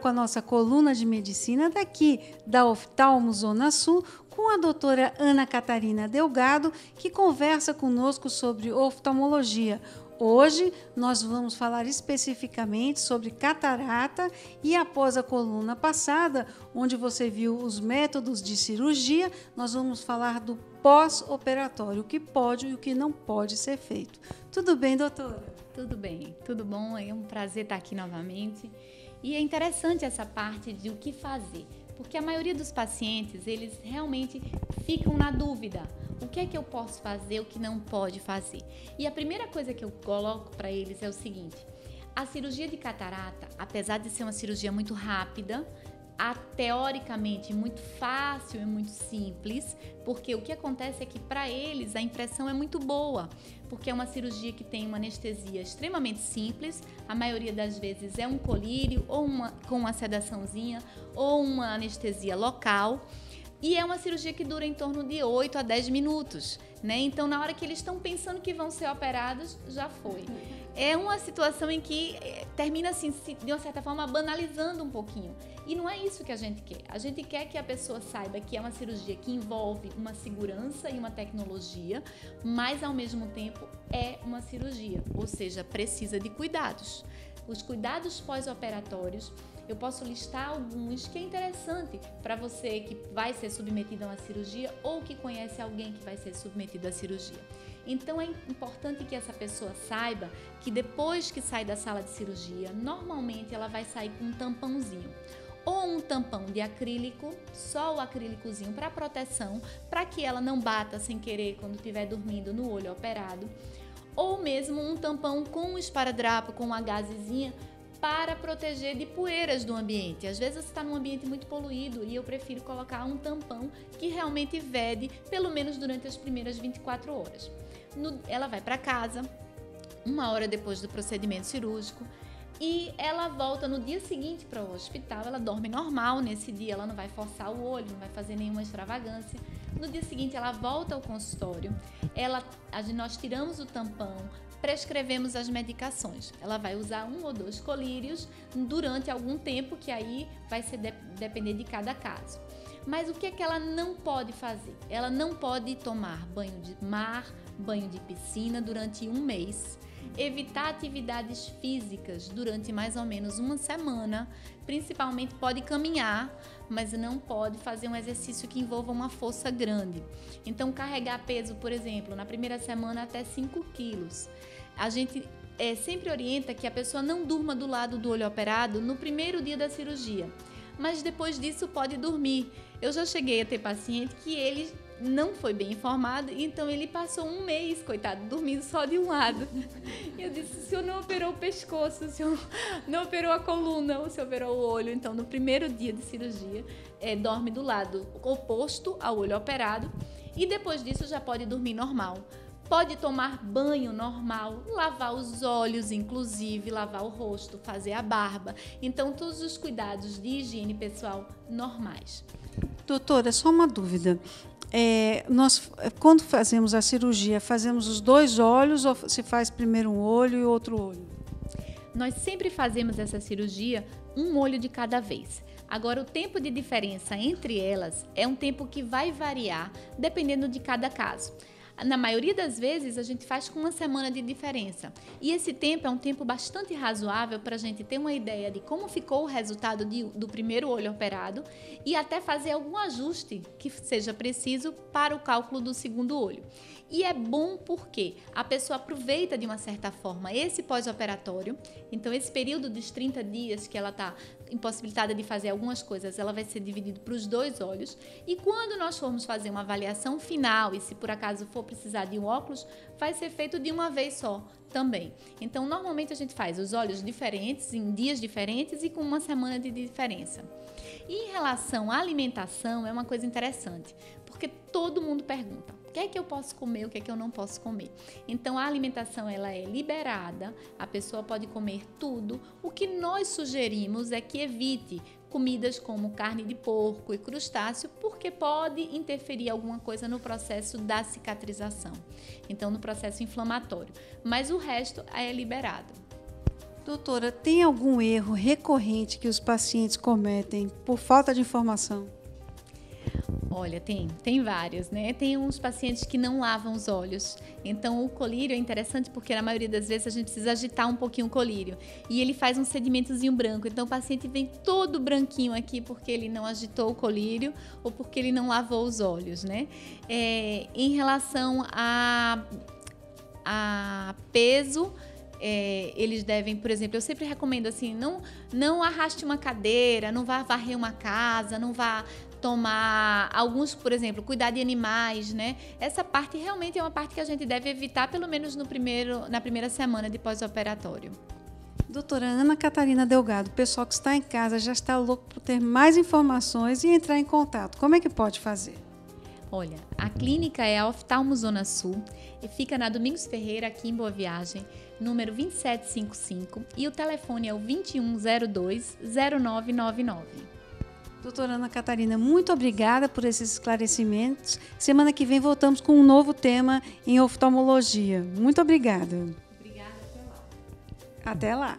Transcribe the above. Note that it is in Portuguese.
com a nossa coluna de medicina daqui da Oftalmo Zona Sul, com a doutora Ana Catarina Delgado, que conversa conosco sobre oftalmologia. Hoje nós vamos falar especificamente sobre catarata e após a coluna passada, onde você viu os métodos de cirurgia, nós vamos falar do pós-operatório, o que pode e o que não pode ser feito. Tudo bem, doutora? Tudo bem, tudo bom, é um prazer estar aqui novamente. E é interessante essa parte de o que fazer, porque a maioria dos pacientes, eles realmente ficam na dúvida. O que é que eu posso fazer, o que não pode fazer? E a primeira coisa que eu coloco para eles é o seguinte: a cirurgia de catarata, apesar de ser uma cirurgia muito rápida, teoricamente muito fácil e muito simples, porque o que acontece é que para eles a impressão é muito boa, porque é uma cirurgia que tem uma anestesia extremamente simples, a maioria das vezes é um colírio ou com uma sedaçãozinha ou uma anestesia local. E é uma cirurgia que dura em torno de 8 a 10 minutos, né? Então, na hora que eles estão pensando que vão ser operados, já foi. É uma situação em que termina, assim, de uma certa forma, banalizando um pouquinho. E não é isso que a gente quer. A gente quer que a pessoa saiba que é uma cirurgia que envolve uma segurança e uma tecnologia, mas, ao mesmo tempo, é uma cirurgia, ou seja, precisa de cuidados. Os cuidados pós-operatórios, eu posso listar alguns que é interessante para você que vai ser submetido a uma cirurgia ou que conhece alguém que vai ser submetido à cirurgia. Então é importante que essa pessoa saiba que depois que sai da sala de cirurgia, normalmente ela vai sair com um tampãozinho. Ou um tampão de acrílico, só o acrílicozinho para proteção, para que ela não bata sem querer quando estiver dormindo no olho operado. Ou mesmo um tampão com um esparadrapo, com uma gazezinha, para proteger de poeiras do ambiente. Às vezes você está num ambiente muito poluído e eu prefiro colocar um tampão que realmente vede, pelo menos durante as primeiras 24 horas. Ela vai para casa, 1 hora depois do procedimento cirúrgico, e ela volta no dia seguinte para o hospital. Ela dorme normal nesse dia, ela não vai forçar o olho, não vai fazer nenhuma extravagância. No dia seguinte ela volta ao consultório, nós tiramos o tampão, prescrevemos as medicações. Ela vai usar 1 ou 2 colírios durante algum tempo, que aí vai depender de cada caso. Mas o que é que ela não pode fazer? Ela não pode tomar banho de mar, banho de piscina durante 1 mês, evitar atividades físicas durante mais ou menos 1 semana, principalmente pode caminhar, mas não pode fazer um exercício que envolva uma força grande. Então, carregar peso, por exemplo, na primeira semana até 5 quilos. A gente sempre orienta que a pessoa não durma do lado do olho operado no primeiro dia da cirurgia, mas depois disso pode dormir. Eu já cheguei a ter paciente que ele não foi bem informado, então ele passou 1 mês, coitado, dormindo só de um lado. E eu disse: o senhor não operou o pescoço, o senhor não operou a coluna, o senhor operou o olho. Então, no primeiro dia de cirurgia, dorme do lado oposto ao olho operado e depois disso já pode dormir normal. Pode tomar banho normal, lavar os olhos, inclusive, lavar o rosto, fazer a barba. Então, todos os cuidados de higiene pessoal normais. Doutora, só uma dúvida. Nós, quando fazemos a cirurgia, fazemos os 2 olhos ou se faz primeiro um olho e outro olho? Nós sempre fazemos essa cirurgia 1 olho de cada vez. Agora, o tempo de diferença entre elas é um tempo que vai variar dependendo de cada caso. Na maioria das vezes, a gente faz com 1 semana de diferença. E esse tempo é um tempo bastante razoável para a gente ter uma ideia de como ficou o resultado do primeiro olho operado e até fazer algum ajuste que seja preciso para o cálculo do segundo olho. E é bom porque a pessoa aproveita de uma certa forma esse pós-operatório. Então, esse período dos 30 dias que ela está impossibilitada de fazer algumas coisas, ela vai ser dividida para os 2 olhos. E quando nós formos fazer uma avaliação final, e se por acaso for precisar de um óculos, vai ser feito de uma vez só também. Então, normalmente a gente faz os olhos diferentes, em dias diferentes e com 1 semana de diferença. E em relação à alimentação, é uma coisa interessante, porque todo mundo pergunta: o que é que eu posso comer, o que é que eu não posso comer? Então, a alimentação ela é liberada, a pessoa pode comer tudo. O que nós sugerimos é que evite comidas como carne de porco e crustáceo, porque pode interferir alguma coisa no processo da cicatrização, então no processo inflamatório. Mas o resto é liberado. Doutora, tem algum erro recorrente que os pacientes cometem por falta de informação? Olha, tem vários, né? Tem uns pacientes que não lavam os olhos. Então, o colírio é interessante porque, na maioria das vezes, a gente precisa agitar um pouquinho o colírio. E ele faz um sedimentozinho branco. Então, o paciente vem todo branquinho aqui porque ele não agitou o colírio ou porque ele não lavou os olhos, né? Em relação a peso... eles devem, por exemplo, eu sempre recomendo assim, não arraste uma cadeira, não vá varrer uma casa, não vá tomar alguns, por exemplo, cuidar de animais, né? Essa parte realmente é uma parte que a gente deve evitar, pelo menos na primeira semana de pós-operatório. Doutora Ana Catarina Delgado, o pessoal que está em casa já está louco por ter mais informações e entrar em contato. Como é que pode fazer? Olha, a clínica é a Oftalmo Zona Sul e fica na Domingos Ferreira, aqui em Boa Viagem, número 2755, e o telefone é o 2102-0999. Doutora Ana Catarina, muito obrigada por esses esclarecimentos. Semana que vem voltamos com um novo tema em oftalmologia. Muito obrigada. Obrigada, até lá. Até lá.